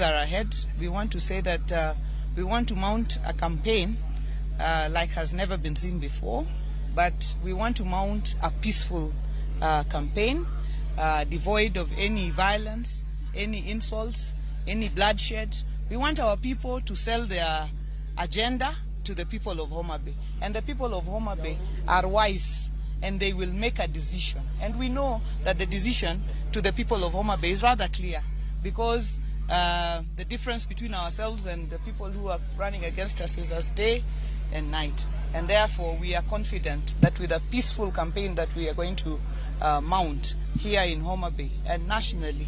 are ahead. We want to say that we want to mount a campaign like has never been seen before, but we want to mount a peaceful campaign devoid of any violence, any insults, any bloodshed. We want our people to sell their agenda to the people of Homa Bay, and the people of Homa Bay are wise and they will make a decision. And we know that the decision to the people of Homa Bay is rather clear, because the difference between ourselves and the people who are running against us is as day and night. And therefore we are confident that with a peaceful campaign that we are going to mount here in Homa Bay and nationally,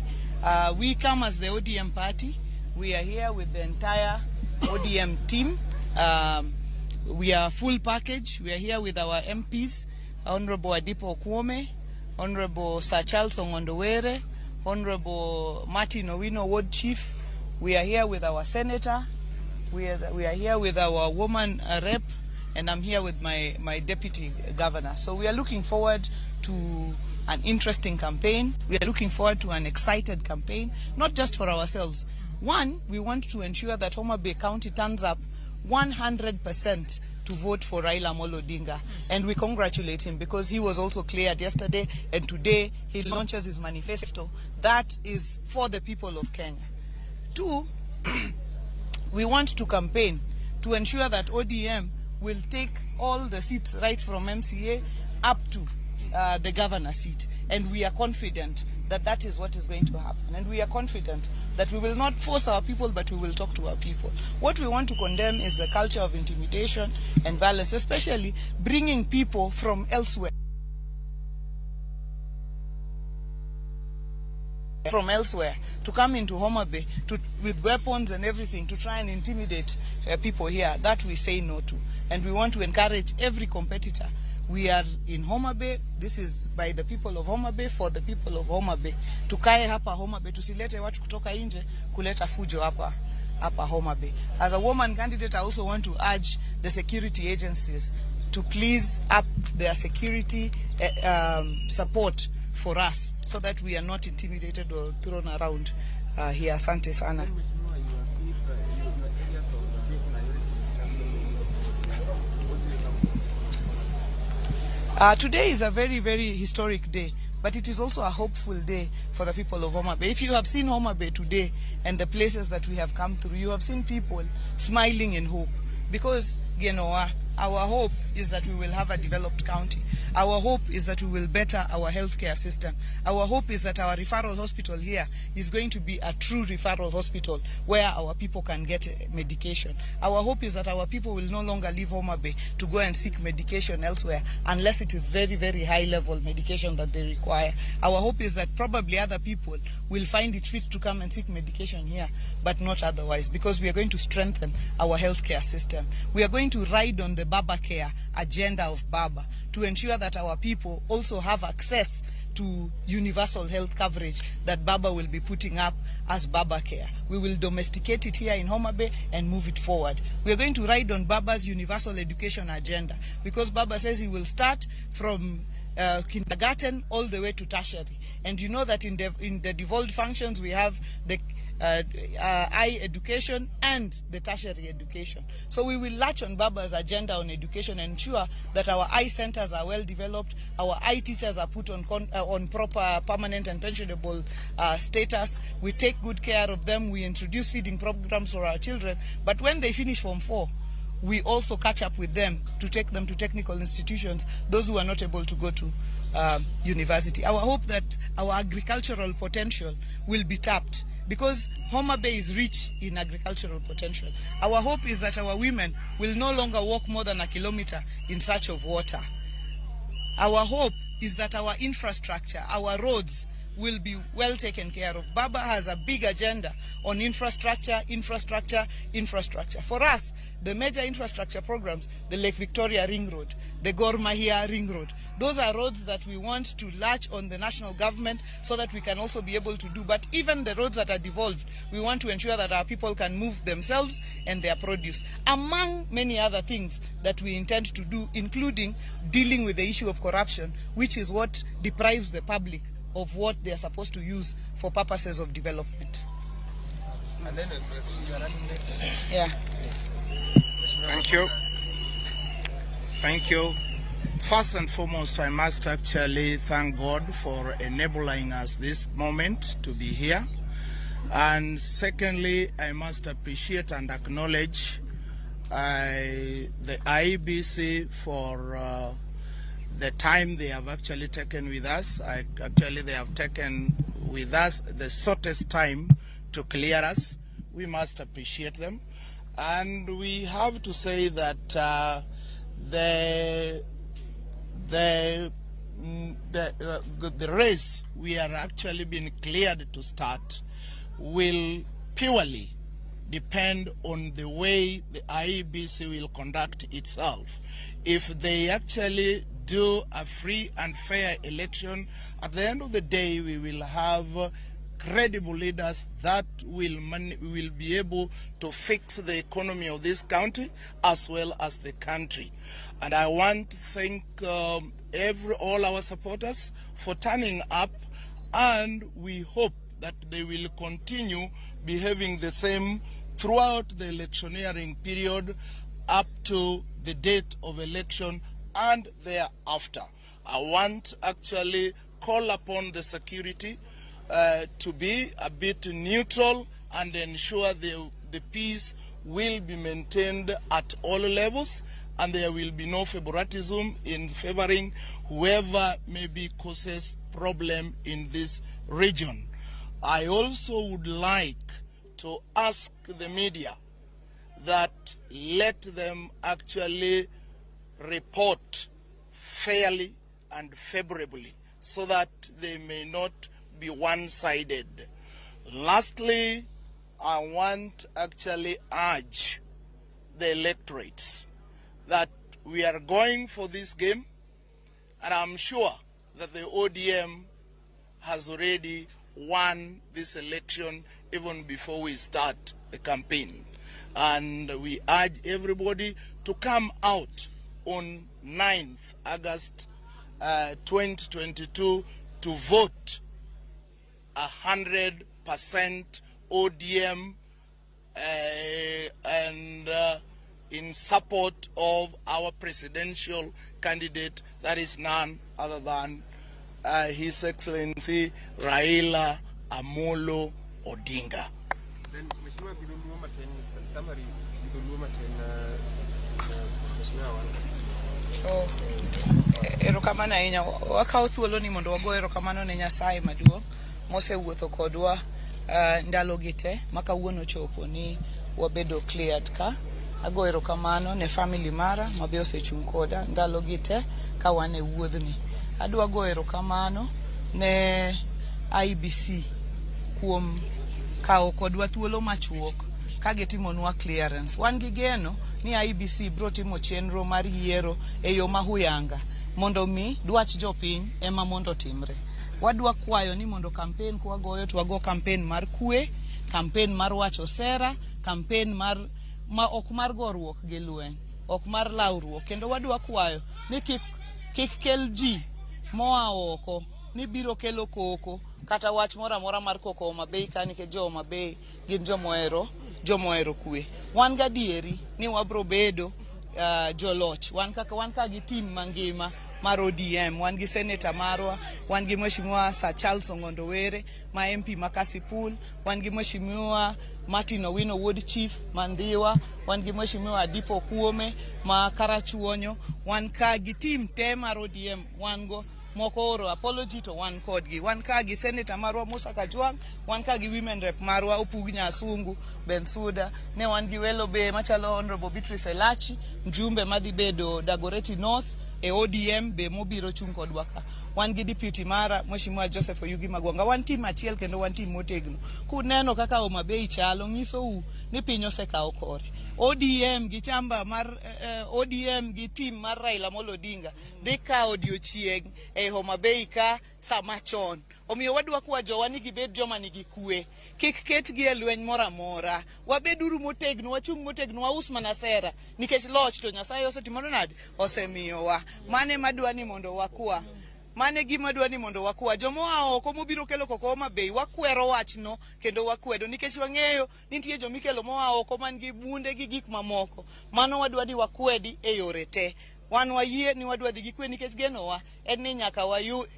we come as the ODM party. We are here with the entire ODM team. We are full package. We are here with our MPs, Honorable Adipo Kwome, Honorable Sir Charles Ongondowere, Honorable Martin Owino, Ward Chief. We are here with our Senator. We are here with our woman rep, and I'm here with my Deputy Governor. So we are looking forward to an interesting campaign. We are looking forward to an excited campaign, not just for ourselves. One, we want to ensure that Homa Bay County turns up 100% to vote for Raila Amolo Odinga, and we congratulate him because he was also cleared yesterday, and today he launches his manifesto that is for the people of Kenya. Two, we want to campaign to ensure that ODM will take all the seats right from MCA up to the governor seat, and we are confident that that is what is going to happen, and we are confident that we will not force our people, but we will talk to our people. What we want to condemn is the culture of intimidation and violence, especially bringing people from elsewhere to come into Homa Bay with weapons and everything to try and intimidate people here. That we say no to, and we want to encourage every competitor. We are in Homa Bay. This is by the people of Homa Bay, for the people of Homa Bay. Tukae hapa Homa Bay, tusilete watu kutoka nje kuleta fujo hapa Homa Bay. As a woman candidate, I also want to urge the security agencies to please up their security support for us, so that we are not intimidated or thrown around here. Asante sana. Today is a very, very historic day, but it is also a hopeful day for the people of Homa Bay. If you have seen Homa Bay today and the places that we have come through, you have seen people smiling in hope, because, you know, our hope is that we will have a developed county. Our hope is that we will better our healthcare system. Our hope is that our referral hospital here is going to be a true referral hospital where our people can get medication. Our hope is that our people will no longer leave Homa Bay to go and seek medication elsewhere unless it is very, very high level medication that they require. Our hope is that probably other people will find it fit to come and seek medication here, but not otherwise, because we are going to strengthen our healthcare system. We are going to ride on the Baba Care agenda of Baba to ensure that our people also have access to universal health coverage that Baba will be putting up as Baba Care. We will domesticate it here in Homa Bay and move it forward. We are going to ride on Baba's universal education agenda, because Baba says he will start from kindergarten all the way to tertiary. And you know that in the devolved functions we have the high education and the tertiary education. So we will latch on Baba's agenda on education and ensure that our eye centers are well developed, our eye teachers are put on proper permanent and pensionable status. We take good care of them. We introduce feeding programs for our children. But when they finish Form 4, we also catch up with them to take them to technical institutions, those who are not able to go to university. Our hope that our agricultural potential will be tapped, because Homa Bay is rich in agricultural potential. Our hope is that our women will no longer walk more than a kilometer in search of water. Our hope is that our infrastructure, our roads, will be well taken care of. Baba has a big agenda on infrastructure. For us, the major infrastructure programs, the Lake Victoria Ring Road, the Gor Mahia Ring Road, those are roads that we want to latch on the national government so that we can also be able to do. But even the roads that are devolved, we want to ensure that our people can move themselves and their produce, among many other things that we intend to do, including dealing with the issue of corruption, which is what deprives the public of what they are supposed to use for purposes of development. And then you are running next. Yeah. Thank you. Thank you. First and foremost, I must actually thank God for enabling us this moment to be here. And secondly, I must appreciate and acknowledge the Iebc for the time they have actually taken with us. They have taken with us the shortest time to clear us. We must appreciate them. And we have to say that the race we are actually being cleared to start will purely depend on the way the Iebc will conduct itself. If they actually do a free and fair election, at the end of the day we will have credible leaders that will be able to fix the economy of this county as well as the country. And I want to thank all our supporters for turning up, and we hope that they will continue behaving the same throughout the electioneering period up to the date of election and thereafter. I want actually call upon the security to be a bit neutral and ensure the peace will be maintained at all levels, and there will be no favoritism in favoring whoever maybe causes problem in this region. I also would like to ask the media that let them actually report fairly and favorably so that they may not be one-sided. Lastly, I want actually urge the electorates that we are going for this game, and I'm sure that the ODM has already won this election even before we start the campaign. And we urge everybody to come out on 9th August 2022 to vote 100% ODM and in support of our presidential candidate, that is none other than His Excellency Raila Amolo Odinga. Then, Mheshimiwa Kiduluma Maten, summary Kiduluma Maten, erokamano ahinya. Wakawo thuolo ni mondo wago erokamano ne Nyasaye maduong' mosewuotho kodwa ndalo gi te makawuono chopo ni wabedo cleared ka. Ago erokamano ne family mara mabe osechung' koda ndalo gi te ka wan e wuodhni. Adwa go erokamano ne Iebc kuom kawo kodwa thuolo machuok ka gitimonwa clearance. Wan gi geno ni Iebc bro timo chenro mar yiero e yo mahuyanga mondo mi dwach jopiny ema mondo timre. Wadwa kwayo ni mondo campaign kwa goyo to wago campaign mar kwe, campaign mar wacho sera, campaign mar ok mar goruok gi lweny, ok mar lawruok. Kendo wadwa kwayo ni kik kel ji moa oko ni biro kelo koko kata wach mora mora mar koko Homa Bay ka nikech jo Homa Bay gin jomohero kwe. Wan gadieri ni wabro bedo joloch. Wan ka gi team mangima mar ODM, wan gi senator marwa, wan gi Mheshimiwa Sir Charles Ongondo Were ma MP Makasipul, wan gi Mheshimiwa Martin Owino Wood Chief Mandhiwa, wan gi Mheshimiwa Adipo Kuome ma Karachuonyo, wan ka gi team te mar ODM, wan go moko oro apology to wan kodgi. Wan ka gi senator marwa Musa Kajwang', wan ka gi women rep marwa Opuodho Nyasungu Bensuda, ne wan gi welo be machalo Honorable Beatrice Elachi, mjumbe madhi bedo Dagoretti North e ODM be mobiro chung' kodwa ka. Wan gi deputy mara Mheshimiwa Joseph Oyugi Magwanga. Wan team achiel kendo wan team motegno. Kuneno kaka Homa Bay chalo ng'isou ni piny osekawo kore. ODM gi chamba mar ODM gi team mar Raila Amolo Odinga dhi kawo odiochieng' e Homa Bay ka sama chon. Omiyo wadwa kwa jowa ni gibed joma nigi kwe. Kik ketgi e lweny mora mora. Wabeduru motegno, wachung' motegno, waus mana sera. Nikech loch to Nyasaye osetimoro nade? Osemiyowa. Mane madwa ni mondo wakwa. Mane gima dwani mondo wakwa jomoa oko mobiro kelo koko Homa Bay wakwero wachno kendo wakwedo nikech wang'eyo ni nitie jomikelo moa oko man gi bunde gi gik mamoko. Mano wadwani wakwedi e yore te. Wan wayie ni wadwadhi gi kwe nikech genowa en ni nyaka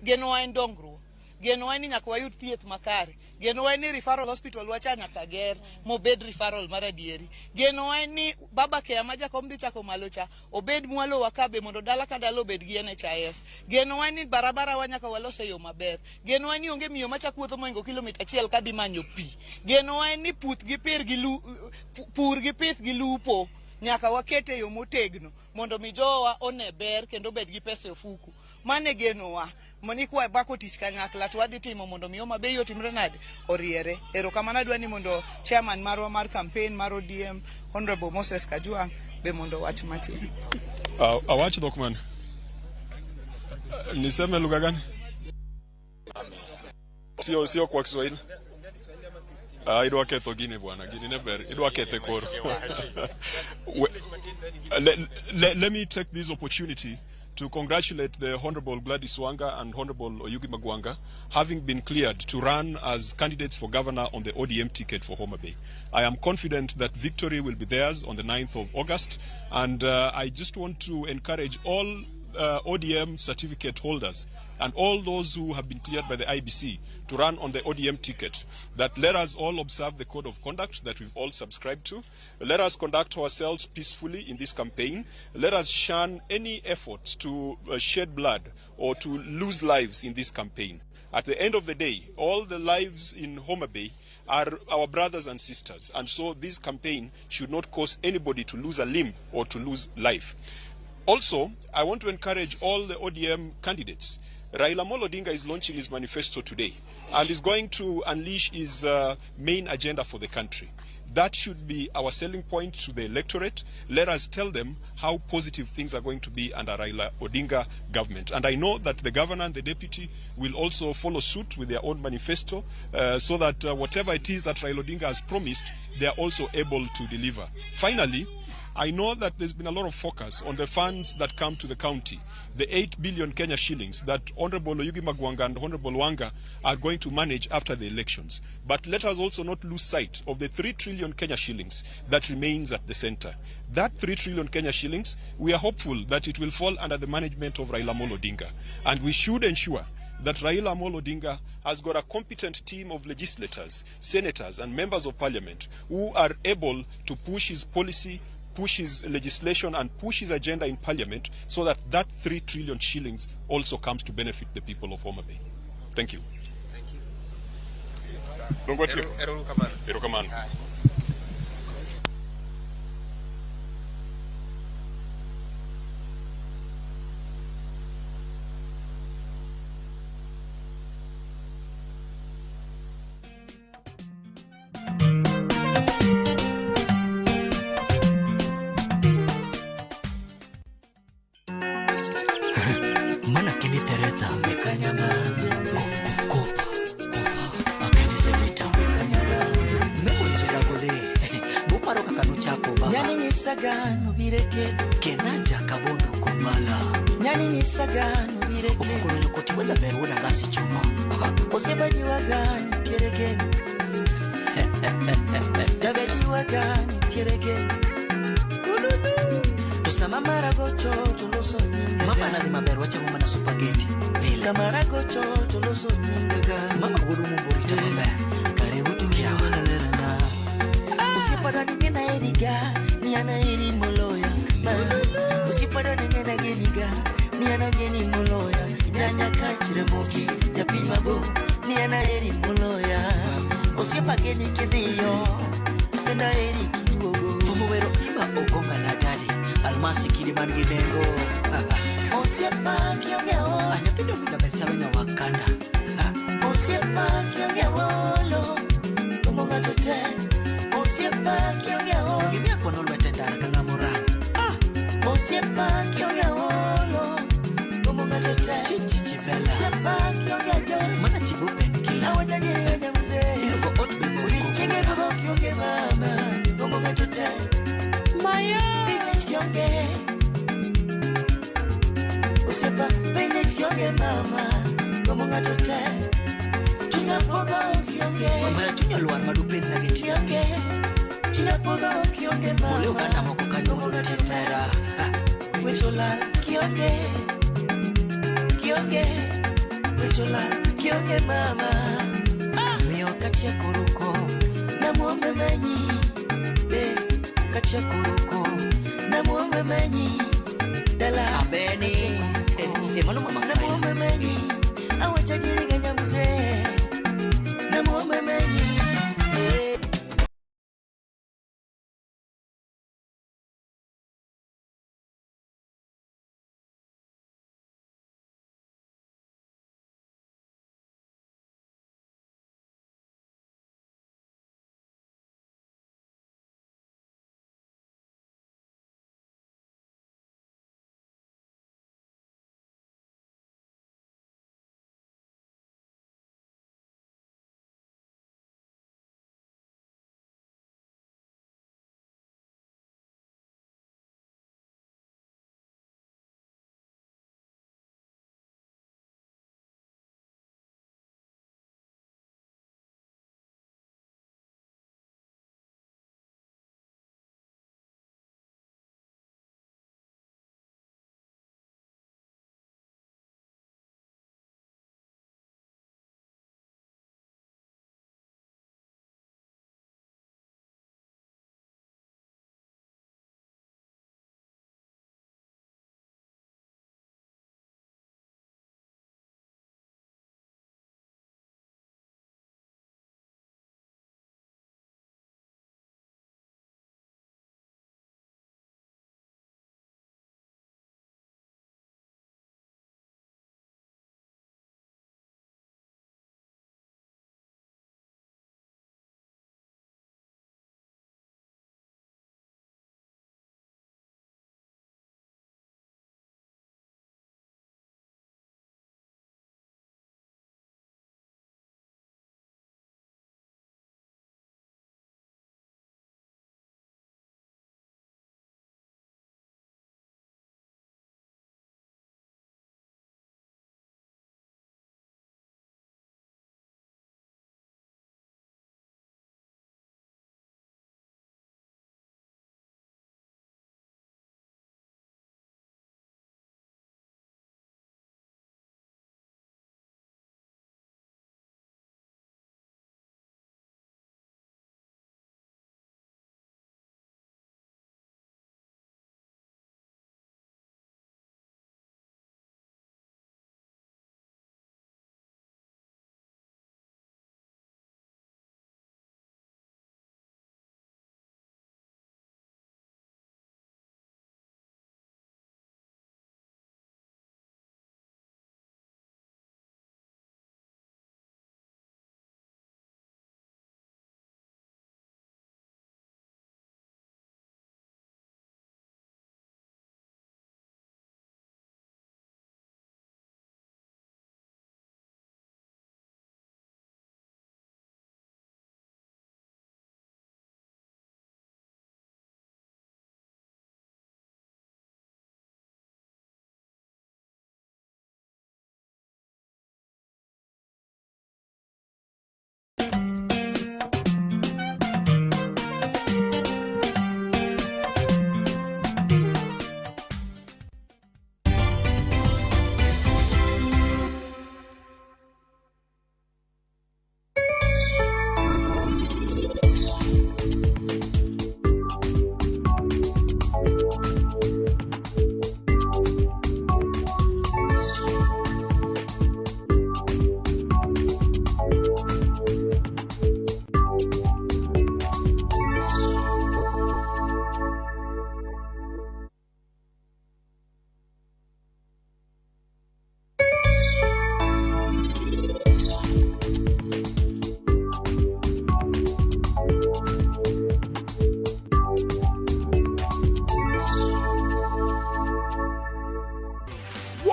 genowa en dongruok. Genowa ni nyaka wayud thieth makare. Genowa ni referral hospital wacha nyaka ger mobed referral maradieri. Genowa ni baba care ma jakom dhi chako malo cha obed mwalo wakabe mondo dala ka dala obed gi NHIF. Genowa ni barabara wa nyaka walose yo maber. Genowa ni onge miyo macha kuotho moingo kilomita 1 kadhi manyo pi. Genowa ni pur gi pith gi lupo nyaka wakete yo motegno mondo mi jowa one ber kendo bed gi pesa ofuku. Mane genowa moni kwa bako tich kanyakla to wadhi timo mondo mi Homa Bay otimre nade oriere. Erokamano adwani mondo chairman marwa mar campaign mar ODM Honorable Moses Kajwang' be mondo wach matin. Awach dhokman. Niseme lugha gani? Sio kwa Kiswahili. Idwa ketho gine bwana, gine neber, idwa kethe koro. Let me take this opportunity to congratulate the Honorable Gladys Wanga and Honorable Oyugi Magwanga having been cleared to run as candidates for governor on the ODM ticket for Homa Bay. I am confident that victory will be theirs on the 9th of August, and I just want to encourage all ODM certificate holders and all those who have been cleared by the IBC to run on the ODM ticket, that let us all observe the code of conduct that we've all subscribed to. Let us conduct ourselves peacefully in this campaign. Let us shun any effort to shed blood or to lose lives in this campaign. At the end of the day, all the lives in Homa Bay are our brothers and sisters, and so this campaign should not cause anybody to lose a limb or to lose life. Also, I want to encourage all the ODM candidates. Raila Amolo Odinga is launching his manifesto today and is going to unleash his main agenda for the country. That should be our selling point to the electorate. Let us tell them how positive things are going to be under Raila Odinga government. And I know that the governor and the deputy will also follow suit with their own manifesto so that whatever it is that Raila Odinga has promised, they are also able to deliver. Finally, I know that there's been a lot of focus on the funds that come to the county, the 8 billion Kenya shillings that Honorable Oyugi Magwanga and Honorable Wanga are going to manage after the elections. But let us also not lose sight of the 3 trillion Kenya shillings that remains at the center. That 3 trillion Kenya shillings, we are hopeful that it will fall under the management of Raila Amolo Odinga. And we should ensure that Raila Amolo Odinga has got a competent team of legislators, senators, and members of parliament who are able to push his policy, push his legislation, and push his agenda in parliament so that that 3 trillion shillings also comes to benefit the people of Homa Bay. Thank you. Thank you. Erokamano. Sagano bireke kenaja kabono kumala nyani ni sagano bireke ukukulu nyukoti wala beruna ngasi chuma osebaji wagani tereke dabeji wagani tereke tusama maragocho tuloso mama na maberu wacha mama na spaghetti bila maragocho tuloso ningaga mama gurumu borita maber kare hutukia wana lerana usipada ningena eriga ni anairi moloya usipada ningena geniga ni anageni moloya nyanya kachire mogi ya pimabo ni anairi moloya usipageni kedio na eri kibogo tumuwero ima okonga na gari almasi kiliman gibengo usipa kiongeo anapenda kugabertawe na wakanda usipa kiongeo tumunga tote usipa kiongeo gibia kono lwetendara kana mora usipa kiongeo tumunga tote chichibela usipa kiongeo mana chibupen kila wajani ya mzee iloko otbebo ulichenge kubo kionge mama tumunga tote maya village kionge usipa village kionge mama como ngato te chunya podho kionge mama chunya luar madupet na gitionge chunya podho kionge mama ole uganda moko kanyo mondo tetera wechola kionge wechola kionge mama mio kachekoruko na muombe menyi kachekoruko na muombe menyi dala abeni mano mama na muombe menyi awacha jiriganya mzee na muombe menyi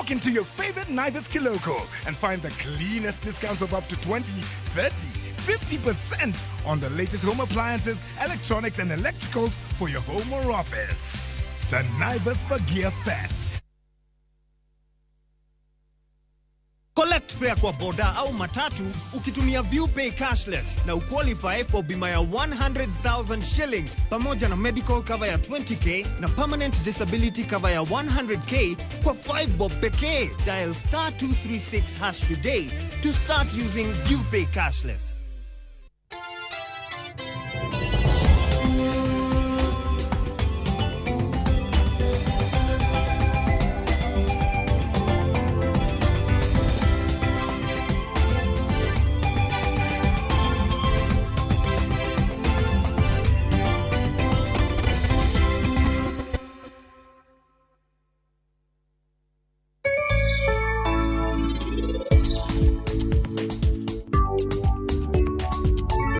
Walk into your favorite Iebc local and find the cleanest discounts of up to 20, 30, 50% on the latest home appliances, electronics, and electricals for your home or office. The Iebc for Gear Fest. Collect fare kwa boda au matatu ukitumia ViewPay cashless na uqualify for bima ya 100,000 shillings pamoja na medical cover ya 20k na permanent disability cover ya 100k kwa 5 bob pekee. Dial *236# today to start using ViewPay cashless.